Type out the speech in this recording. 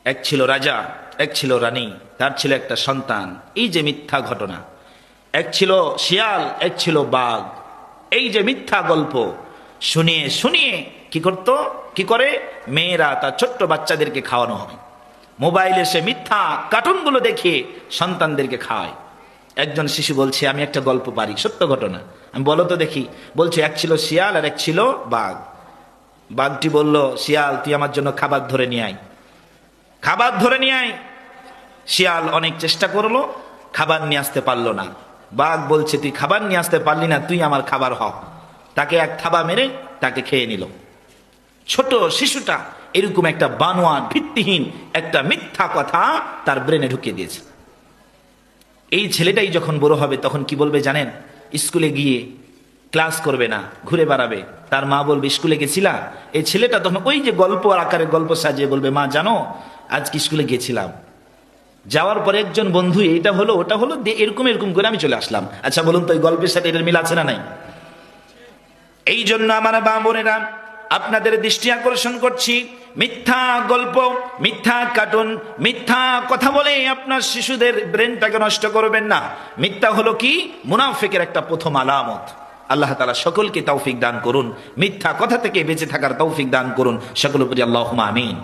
এক ছিল রাজা, এক ছিল রানী, তার ছিল একটা সন্তান। এই যে মিথ্যা ঘটনা, এক ছিল শিয়াল, এক ছিল বাঘ। এই যে মিথ্যা গল্প শুনিয়ে শুনিয়ে কি করে মেয়েরা তার ছোট্ট বাচ্চাদেরকে খাওয়ানো হয়, মোবাইলে সে মিথ্যা কার্টুনগুলো দেখিয়ে সন্তানদেরকে খাওয়ায়। একজন শিশু বলছে, আমি একটা গল্প পারি, সত্য ঘটনা। আমি বলো তো দেখি। বলছে, এক ছিল শিয়াল আর এক ছিল বাঘ। বাঘটি বলল, শিয়াল তুই আমার জন্য খাবার ধরে নিয়ে আয়। খাবার ধরে নিয়ে আয়। শিয়াল অনেক চেষ্টা করলো, খাবার নিয়ে আসতে পারলো না। বাঘ বলছে, তুই খাবার নিয়ে আসতে পারলি না, তুই আমার খাবার হ। তাকে এক থাবা মেরে তাকে খেয়ে নিল। ছোট শিশুটা এরকম একটা বানোয়াট ভিত্তিহীন একটা মিথ্যা কথা তার ব্রেনে ঢুকিয়ে দিয়েছে। এই ছেলেটাই যখন বড় হবে তখন কি বলবে জানেন? স্কুলে গিয়ে ক্লাস করবে না, ঘুরে বেড়াবে। তার মা বলবে, স্কুলে গেছিলা? এই ছেলেটা তখন ওই যে গল্প আকারে গল্প সাজিয়ে বলবে, মা জানো আজকে স্কুলে গেছিলাম, যাওয়ার পরে একজন বন্ধু এটা হলো ওটা হলো, এরকম এরকম করে আমি চলে আসলাম। আচ্ছা বলুন তো, এই গল্পের সাথে এটার মিল আছে না নাই? এই জন্য আমার মা বোনেরা, আপনাদের দৃষ্টি আকর্ষণ করছি, মিথ্যা গল্প, মিথ্যা কার্টুন, মিথ্যা কথা বলে আপনার শিশুদের ব্রেনটাকে নষ্ট করবেন না। মিথ্যা হলো কি? মুনাফিকের একটা প্রথম আলামত। আল্লাহ তাআলা সকলকে তৌফিক দান করুন, মিথ্যা কথা থেকে বেঁচে থাকার তৌফিক দান করুন। সকল উপরি আল্লাহুম্মা আমিন।